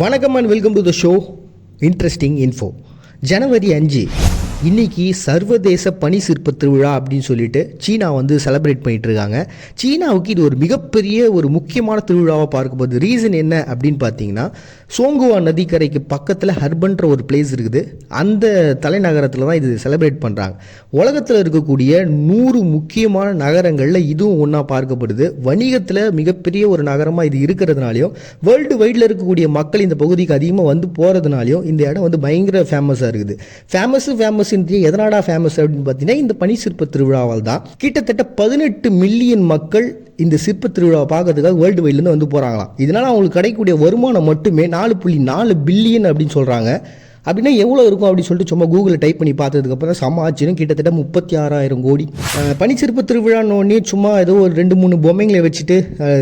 வணக்கம் and welcome to the show interesting info. ஜனவரி 5 இன்னைக்கு சர்வதேச பனி சிற்ப திருவிழா அப்படின்னு சொல்லிட்டு சீனா வந்து செலிப்ரேட் பண்ணிட்டு இருக்காங்க. சீனாவுக்கு இது ஒரு மிகப்பெரிய ஒரு முக்கியமான திருவிழாவாக பார்க்கப்படுது. ரீசன் என்ன அப்படின்னு பார்த்தீங்கன்னா, சோங்குவா நதிக்கரைக்கு பக்கத்தில் ஹர்பன்ற ஒரு பிளேஸ் இருக்குது. அந்த தலைநகரத்தில் தான் இது செலிப்ரேட் பண்ணுறாங்க. உலகத்தில் இருக்கக்கூடிய 100 முக்கியமான நகரங்களில் இதுவும் ஒன்றா பார்க்கப்படுது. வணிகத்தில் மிகப்பெரிய ஒரு நகரமாக இது இருக்கிறதுனாலையும், வேர்ல்டு வைடில் இருக்கக்கூடிய மக்கள் இந்த பகுதிக்கு அதிகமாக வந்து போகிறதுனாலையும் இந்த இடம் வந்து பயங்கர ஃபேமஸாக இருக்குது. ஃபேமஸ் எதனாடா ஃபேமஸ் அப்படின்னு பார்த்தீங்கன்னா, இந்த பனி சிற்ப திருவிழாவால் தான். கிட்டத்தட்ட 18 மில்லியன் மக்கள் இந்த சிற்ப திருவிழாவை பார்க்கறதுக்காக வேர்ல்டு வைட்லேருந்து வந்து போகிறாங்களாம். இதனால் அவங்களுக்கு கிடைக்கக்கூடிய வருமானம் மட்டுமே 4.4 பில்லியன் அப்படின்னு சொல்கிறாங்க. அப்படின்னா எவ்வளோ இருக்கும் அப்படின்னு சொல்லிட்டு சும்மா கூகுளில் டைப் பண்ணி பார்த்ததுக்கப்புறம் செம்ம ஆச்சுன்னு கிட்டத்தட்ட 36,000 கோடி. பனிச்சிற்ப திருவிழான்னு சும்மா ஏதோ ஒரு 2-3 பொம்மைங்களை வச்சுட்டு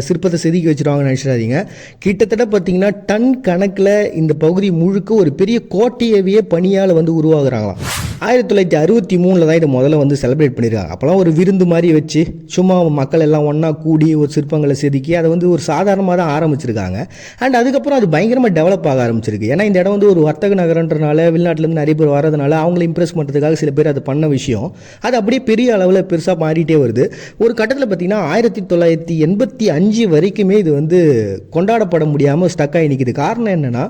சிற்பத்தை செதுக்கி வச்சுருவாங்கன்னு நினச்சிடாதீங்க. கிட்டத்தட்ட பார்த்தீங்கன்னா டன் கணக்கில் இந்த பகுதி முழுக்க ஒரு பெரிய கோட்டையவே பனியால் வந்து உருவாகுறாங்களாம். 1963 தான் இதை முதல்ல வந்து செலிப்ரேட் பண்ணியிருக்காங்க. அப்போலாம் ஒரு விருந்து மாதிரி வச்சு சும்மா மக்கள் எல்லாம் ஒன்றா கூடி ஒரு சிற்பங்களை செதுக்கி அதை வந்து ஒரு சாதாரணமாக தான் ஆரம்பிச்சிருக்காங்க. அண்ட் அதுக்கப்புறம் அது பயங்கரமாக டெவலப் ஆக ஆரம்பிச்சிருக்கு. ஏன்னா இந்த இடம் வந்து ஒரு வர்த்தக நகரன்றனால, வெளிநாட்டிலேருந்து நிறைய பேர் வரதுனால அவங்களை இம்ப்ரெஸ் பண்ணுறதுக்காக சில பேர் அது பண்ண விஷயம் அது அப்படியே பெரிய அளவில் பெருசாக மாறிட்டே வருது. ஒரு கட்டத்தில் பார்த்தீங்கன்னா 1985 வரைக்குமே இது வந்து கொண்டாடப்பட முடியாமல் ஸ்டக் ஆகி நிற்கிது. காரணம் என்னென்னா,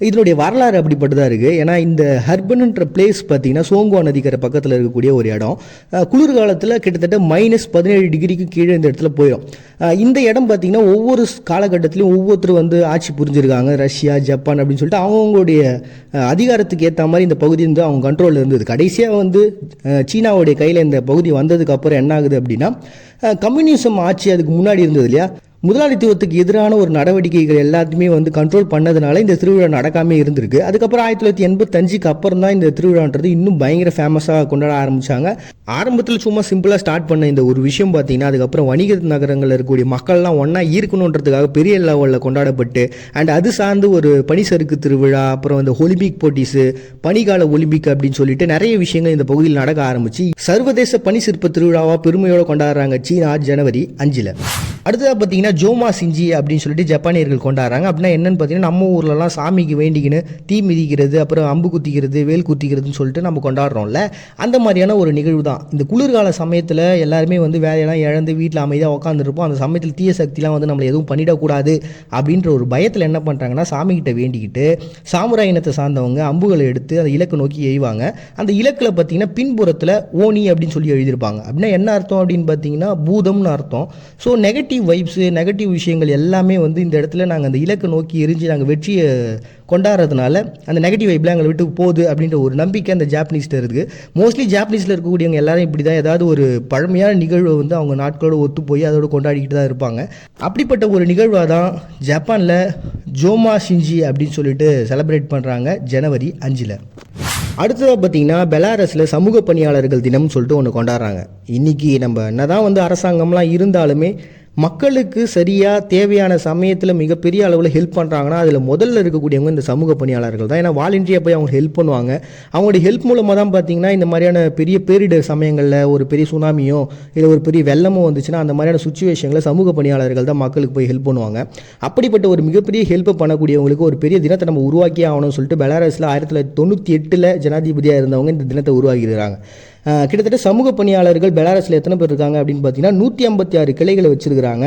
இதனுடைய வரலாறு அப்படிப்பட்டதாக இருக்குது. ஏன்னா இந்த ஹர்பன்ன்ற பிளேஸ் பார்த்தீங்கன்னா சோங்குவா நதிக்கரை பக்கத்தில் இருக்கக்கூடிய ஒரு இடம். குளிர்காலத்தில் கிட்டத்தட்ட -17 டிகிரிக்கு கீழே இந்த இடத்துல போயிடும். இந்த இடம் பார்த்தீங்கன்னா ஒவ்வொரு காலகட்டத்திலையும் ஒவ்வொருத்தரும் வந்து ஆட்சி புரிஞ்சிருக்காங்க. ரஷ்யா, ஜப்பான் அப்படின்னு சொல்லிட்டு அவங்களுடைய அதிகாரத்துக்கு ஏற்ற மாதிரி இந்த பகுதி வந்து அவங்க கண்ட்ரோலில் இருந்தது. கடைசியாக வந்து சீனாவுடைய கையில் இந்த பகுதி வந்ததுக்கு அப்புறம் என்ன ஆகுது அப்படின்னா, கம்யூனிசம் ஆட்சி அதுக்கு முன்னாடி இருந்தது இல்லையா, முதலாளித்துவத்துக்கு எதிரான ஒரு நடவடிக்கைகள் எல்லாத்தையுமே வந்து கண்ட்ரோல் பண்ணதுனால இந்த திருவிழா நடக்காமல் இருந்திருக்கு. அதுக்கப்புறம் 1985க்கு அப்புறம் தான் இந்த திருவிழான்றது இன்னும் பயங்கர ஃபேமஸாக கொண்டாட ஆரம்பித்தாங்க. ஆரம்பத்தில் சும்மா சிம்பிளாக ஸ்டார்ட் பண்ண இந்த ஒரு விஷயம் பார்த்தீங்கன்னா, அதுக்கப்புறம் வணிக நகரங்களில் இருக்கக்கூடிய மக்கள்லாம் ஒன்றா ஈர்க்கணுன்றதுக்காக பெரிய லெவலில் கொண்டாடப்பட்டு, அண்ட் அது சார்ந்து ஒரு பனிசறுக்கு திருவிழா, அப்புறம் இந்த ஒலிம்பிக் போட்டிஸு, பனிகால ஒலிம்பிக் அப்படின்னு சொல்லிட்டு நிறைய விஷயங்கள் இந்த பகுதியில் நடக்க ஆரம்பிச்சு சர்வதேச பனி சிற்ப திருவிழாவாக பெருமையோடு கொண்டாடுறாங்க சீனா ஜனவரி 5. அடுத்ததாக பார்த்தீங்கன்னா ஜோமா சிஞ்சி அப்படின்னு சொல்லிட்டு ஜப்பானியர்கள் கொண்டாடுறாங்க. அப்படின்னா என்னென்னு பார்த்தீங்கன்னா, நம்ம ஊர்லலாம் சாமிக்கு வேண்டிக்கின்னு தீ மிதிக்கிறது, அப்புறம் அம்பு குத்திக்கிறது, வேல் குத்திக்கிறதுன்னு சொல்லிட்டு நம்ம கொண்டாடுறோம்ல, அந்த மாதிரியான ஒரு நிகழ்வு தான். இந்த குளிர்கால சமயத்தில் எல்லாருமே வந்து வேலையெல்லாம் இழந்து வீட்டில் அமைதியாக உட்காந்துருப்போம். அந்த சமயத்தில் தீய சக்திலாம் வந்து நம்மளை எதுவும் பண்ணிடக்கூடாது அப்படின்ற ஒரு பயத்தில் என்ன பண்ணுறாங்கன்னா, சாமிக்கிட்ட வேண்டிக்கிட்டு சாமுராய் இனத்தை சார்ந்தவங்க அம்புகளை எடுத்து அந்த இலக்கு நோக்கி எய்வாங்க. அந்த இலக்கில் பார்த்தீங்கன்னா பின்புறத்தில் ஓனி அப்படின்னு சொல்லி எழுதியிருப்பாங்க. அப்படின்னா என்ன அர்த்தம் அப்படின்னு பார்த்தீங்கன்னா, பூதம்னு அர்த்தம். ஸோ நெகட்டிவ் வைப்ஸு, நெகட்டிவ் விஷயங்கள் எல்லாமே வந்து இந்த இடத்துல நாங்கள் அந்த இலக்கை நோக்கி எரிஞ்சு நாங்கள் வெற்றியை கொண்டாடுறதுனால அந்த நெகட்டிவ் வைப்லாம் எங்களை விட்டு போகுது அப்படின்ற ஒரு நம்பிக்கை அந்த ஜாப்பனீஸ்ட்டு இருக்குது. மோஸ்ட்லி ஜாப்பனீஸில் இருக்கக்கூடியவங்க எல்லாரும் இப்படி தான் ஏதாவது ஒரு பழமையான நிகழ்வை வந்து அவங்க நாட்களோடு ஒத்து போய் அதோடு கொண்டாடிக்கிட்டு தான் இருப்பாங்க. அப்படிப்பட்ட ஒரு நிகழ்வாக தான் ஜப்பானில் ஜோமா ஷிஞ்சி அப்படின்னு சொல்லிட்டு செலிப்ரேட் பண்ணுறாங்க ஜனவரி 5. அடுத்ததாக பார்த்தீங்கன்னா, பெலாரஸில் சமூக பணியாளர்கள் தினம்னு சொல்லிட்டு ஒன்று கொண்டாடுறாங்க. இன்றைக்கி நம்ம என்ன தான் வந்து அரசாங்கம்லாம் இருந்தாலுமே மக்களுக்கு சரியாக தேவையான சமயத்தில் மிகப்பெரிய அளவில் ஹெல்ப் பண்ணுறாங்கன்னா அதில் முதல்ல இருக்கக்கூடியவங்க இந்த சமூக பணியாளர்கள் தான். ஏன்னா வாலண்டியாக போய் அவங்க ஹெல்ப் பண்ணுவாங்க. அவங்களுடைய ஹெல்ப் மூலமாக தான் பார்த்திங்கன்னா இந்த மாதிரியான பெரிய பேரிடர் சமயங்களில் ஒரு பெரிய சுனாமியோ இல்லை ஒரு பெரிய வெள்ளமோ வந்துச்சுன்னா அந்த மாதிரியான சுச்சுவேஷனில் சமூக பணியாளர்கள் தான் மக்களுக்கு போய் ஹெல்ப் பண்ணுவாங்க. அப்படிப்பட்ட ஒரு மிகப்பெரிய ஹெல்ப்பை பண்ணக்கூடியவங்களுக்கு ஒரு பெரிய தினத்தை நம்ம உருவாக்கியே ஆகணும்னு சொல்லிட்டு பெலாரஸில் 1998 ஜனாதிபதியாக இருந்தவங்க இந்த தினத்தை உருவாக்கியிருக்காங்க. கிட்டத்தட்ட சமூக பணியாளர்கள் பெலாரஸில் எத்தனை பேர் இருக்காங்க அப்படின்னு பார்த்தீங்கன்னா 156 கிளைகளை வச்சுருக்கிறாங்க.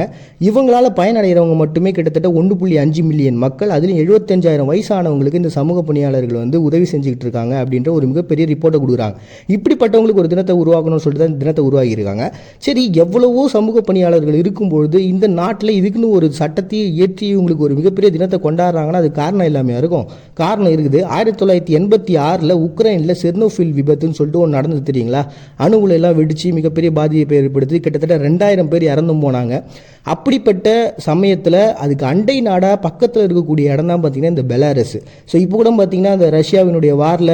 இவங்களால் பயனடைகிறவங்க மட்டுமே கிட்டத்தட்ட 1.5 மில்லியன் மக்கள். அதுலேயும் 75,000 வயசானவங்களுக்கு இந்த சமூக பணியாளர்கள் வந்து உதவி செஞ்சுக்கிட்டு இருக்காங்க அப்படின்ற ஒரு மிகப்பெரிய ரிப்போர்ட்டை கொடுக்குறாங்க. இப்படிப்பட்டவங்களுக்கு ஒரு தினத்தை உருவாக்கணும்னு சொல்லிட்டு தான் இந்த தினத்தை உருவாக்கியிருக்காங்க. சரி, எவ்வளவோ சமூக பணியாளர்கள் இருக்கும்பொழுது இந்த நாட்டில் இதுக்குன்னு ஒரு சட்டத்தை இயற்றி இவங்களுக்கு ஒரு மிகப்பெரிய தினத்தை கொண்டாடுறாங்கன்னா அது காரணம் இல்லாமல் இருக்கும். காரணம் இருக்குது. 1986 உக்ரைனில் செர்னோபில் விபத்துன்னு சொல்லிட்டு ஒன்று நடந்தது தெரியுங்க. அணு உலை எல்லாம் வெடிச்சு மிகப்பெரிய பாதிப்பை ஏற்படுத்தி கிட்டத்தட்ட 2000 பேர் இறந்தும் போனாங்க. அப்படிப்பட்ட சமயத்தில் அதுக்கு அண்டை நாடாக பக்கத்தில் இருக்கக்கூடிய இடம் தான் பார்த்திங்கன்னா இந்த பெலாரஸ். ஸோ இப்போ கூட பார்த்திங்கன்னா இந்த ரஷ்யாவினுடைய வாரில்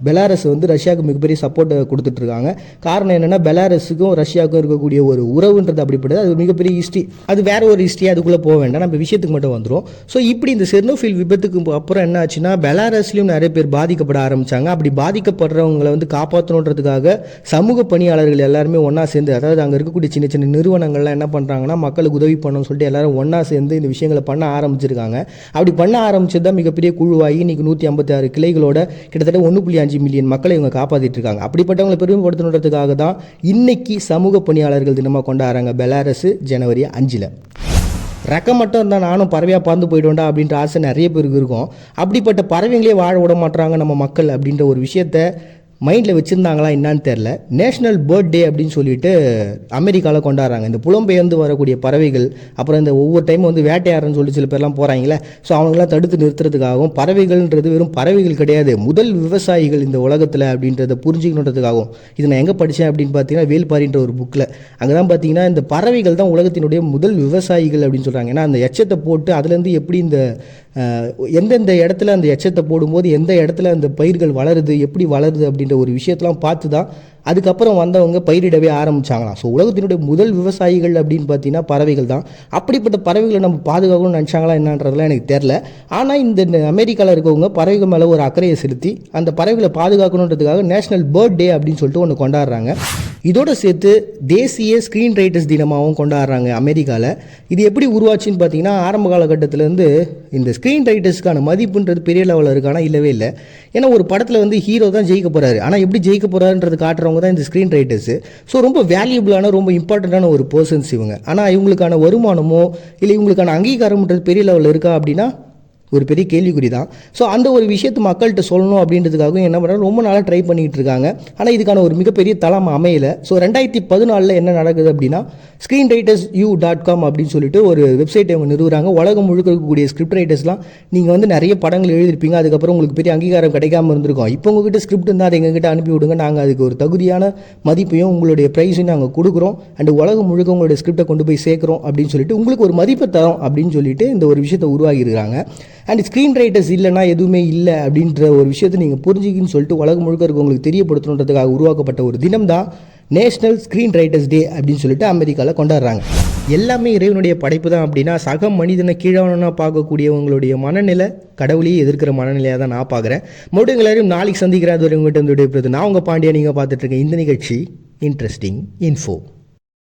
பெலாரஸ் வந்து ரஷ்யாவுக்கு மிகப்பெரிய சப்போர்ட்டை கொடுத்துட்ருக்காங்க. காரணம் என்னென்னா, பெலாரஸுக்கும் ரஷ்யாவுக்கும் இருக்கக்கூடிய ஒரு உறவுன்றது அப்படிப்பட்டது. அது மிகப்பெரிய ஹிஸ்ட்ரி. அது வேற ஒரு ஹிஸ்ட்ரி, அதுக்குள்ளே போக வேண்டாம், நம்ம விஷயத்துக்கு மட்டும் வந்துடும். ஸோ இப்படி இந்த செர்னோபில் விபத்துக்கு அப்புறம் என்ன ஆச்சுன்னா, பெலாரஸ்லையும் நிறைய பேர் பாதிக்கப்பட ஆரம்பித்தாங்க. அப்படி பாதிக்கப்படுறவங்களை வந்து காப்பாற்றணுன்றதுக்காக அப்படின்றதுக்காக சமூக பணியாளர்கள் எல்லாருமே ஒன்றா சேர்ந்து, அதாவது அங்கே இருக்கக்கூடிய சின்ன சின்ன நிறுவனங்கள்லாம் என்ன பண்ணுறாங்கன்னா மக்களுக்கு உதவி பண்ணணும்னு சொல்லிட்டு எல்லாரும் ஒன்றா சேர்ந்து இந்த விஷயங்களை பண்ண ஆரம்பிச்சிருக்காங்க. அப்படி பண்ண ஆரம்பிச்சது தான் மிகப்பெரிய குழுவாகி இன்றைக்கி 156 கிளைகளோட கிட்டத்தட்ட 1.5 மில்லியன் மக்களை இவங்க காப்பாற்றிட்டு இருக்காங்க. அப்படிப்பட்டவங்களை பெருமைப்படுத்தணுன்றதுக்காக தான் இன்னைக்கு சமூக பணியாளர்கள் தினமாக கொண்டாடுறாங்க பெலாரஸ் ஜனவரி 5. ரெக்க மட்டும் இருந்தால் நானும் பறவையாக பறந்து போயிடுவேண்டா அப்படின்ற ஆசை நிறைய பேருக்கு இருக்கும். அப்படிப்பட்ட பறவைங்களே வாழ விட மாட்டுறாங்க நம்ம மக்கள் அப்படின்ற ஒரு விஷயத்த மைண்டில் வச்சுருந்தாங்களா என்னான்னு தெரில. நேஷ்னல் பேர்ட் டே அப்படின்னு சொல்லிட்டு அமெரிக்காவில் கொண்டாடுறாங்க. இந்த புலம்பெயர்ந்து வரக்கூடிய பறவைகள், அப்புறம் இந்த ஒவ்வொரு டைம் வந்து வேட்டையாடுறன்னு சொல்லி சில பேர்லாம் போகிறாங்களே, ஸோ அவங்களாம் தடுத்து நிறுத்துறதுக்காகவும், பறவைகள்ன்றது வெறும் பறவைகள் கிடையாது, முதல் விவசாயிகள் இந்த உலகத்தில் அப்படின்றத புரிஞ்சுக்கணுன்றதுக்காகவும். இது நான் எங்கே படித்தேன் அப்படின்னு பார்த்தீங்கன்னா வேல்பாரின்ற ஒரு புக்கில். அங்கே தான் பார்த்தீங்கன்னா இந்த பறவைகள் தான் உலகத்தினுடைய முதல் விவசாயிகள் அப்படின்னு சொல்கிறாங்க. ஏன்னா அந்த எச்சத்தை போட்டு அதுலேருந்து எப்படி இந்த எந்தெந்த இடத்துல அந்த எச்சத்தை போடும்போது எந்த இடத்துல அந்த பயிர்கள் வளருது, எப்படி வளருது அப்படின்ற ஒரு விஷயத்தெலாம் பார்த்து தான் அதுக்கப்புறம் வந்தவங்க பயிரிடவே ஆரம்பித்தாங்களாம். ஸோ உலகத்தினுடைய முதல் விவசாயிகள் அப்படின்னு பார்த்தீங்கன்னா பறவைகள் தான். அப்படிப்பட்ட பறவைகளை நம்ம பாதுகாக்கணும்னு நினச்சாங்களா என்னன்றதெல்லாம் எனக்கு தெரில. ஆனால் இந்த அமெரிக்காவில் இருக்கவங்க பறவைகள் மேலே ஒரு அக்கறையை செலுத்தி அந்த பறவைகளை பாதுகாக்கணுன்றதுக்காக நேஷ்னல் பேர்ட் டே அப்படின்னு சொல்லிட்டு ஒன்று கொண்டாடுறாங்க. இதோடு சேர்த்து தேசிய ஸ்க்ரீன் ரைட்டர்ஸ் தினமாகவும் கொண்டாடுறாங்க அமெரிக்காவில். இது எப்படி உருவாச்சுன்னு பார்த்தீங்கன்னா ஆரம்ப காலகட்டத்திலேருந்து இந்த ஸ்க்ரீன் ரைட்டர்ஸ்க்கான மதிப்புன்றது பெரிய லெவலில் இருக்கானா இல்லவே இல்லை. ஏன்னா ஒரு படத்தில் வந்து ஹீரோ தான் ஜெயிக்க போகிறாரு, ஆனால் எப்படி ஜெயிக்க போகிறாருன்றது காட்டுறவங்க தான் இந்த ஸ்க்ரீன் ரைட்டர்ஸு. ஸோ ரொம்ப வேல்யூபிளான ரொம்ப இம்பார்ட்டண்ட்டான ஒரு பர்சன்ஸ் இவங்க. ஆனால் இவங்களுக்கான வருமானமோ இல்லை இவங்களுக்கான அங்கீகாரம்ன்றது பெரிய லெவலில் இருக்கா அப்படின்னா ஒரு பெரிய கேள்விக்குறி தான். ஸோ அந்த ஒரு விஷயத்தை மக்கள்கிட்ட சொல்லணும் அப்படின்றதுக்காகவும் என்ன பண்ணுறாங்க, ரொம்ப நாளாக ட்ரை பண்ணிகிட்டு இருக்காங்க. ஆனால் இதுக்கான ஒரு மிகப்பெரிய தளம் அமையலை. ஸோ 2014 என்ன நடக்குது அப்படின்னா screenwritersu.com அப்படின்னு சொல்லிட்டு ஒரு வெப்சைட்டை அவங்க நிறுவுறாங்க. உலகம் முழுக்க இருக்கக்கூடிய ஸ்கிரிப்ட் ரைட்டர்ஸ்லாம் நீங்கள் வந்து நிறைய படங்கள் எழுதிருப்பீங்க, அதுக்கப்புறம் உங்களுக்கு பெரிய அங்கீகாரம் கிடைக்காம இருந்திருக்கும். இப்போ உங்ககிட்ட ஸ்கிரிப்ட் இருந்தால் அதை எங்ககிட்ட அனுப்பி விடுங்க, நாங்கள் அதுக்கு ஒரு தகுதியான மதிப்பையும் உங்களுடைய ப்ரைஸையும் நாங்கள் கொடுக்குறோம், அண்ட் உலகம் முழுக்க உங்களுடைய ஸ்கிரிப்டை கொண்டு போய் சேர்க்குறோம் அப்படின்னு சொல்லிட்டு உங்களுக்கு ஒரு மதிப்பை தரோம் அப்படின்னு சொல்லிட்டு இந்த ஒரு விஷயத்தை உருவாகியிருக்காங்க. அண்ட் ஸ்க்ரீன் ரைட்டர்ஸ் இல்லைனா எதுவுமே இல்லை அப்படின்ற ஒரு விஷயத்தை நீங்கள் புரிஞ்சுக்கின்னு சொல்லிட்டு உலகம் முழுக்க இருக்கவங்களுக்கு தெரியப்படுத்தணுன்றதுக்காக உருவாக்கப்பட்ட ஒரு தினம் தான் நேஷ்னல் ஸ்க்ரீன் ரைட்டர்ஸ் டே அப்படின்னு சொல்லிட்டு அமெரிக்காவில் கொண்டாடுறாங்க. எல்லாமே இறைவனுடைய படைப்பு தான் அப்படின்னா சக மனிதனை கீழான பார்க்கக்கூடியவங்களுடைய மனநிலை கடவுளையே எதிர்க்கிற மனநிலையாக தான் நான் பார்க்குறேன். மறுபடியும் எல்லாரையும் நாளைக்கு சந்திக்கிறேன். அது வரை உங்கள்கிட்ட வந்து விடைபெறுது நான் உங்கள் பாண்டியா. நீங்கள் பார்த்துட்ருக்கேன் இந்த நிகழ்ச்சி இன்ட்ரெஸ்டிங் இன்ஃபோ.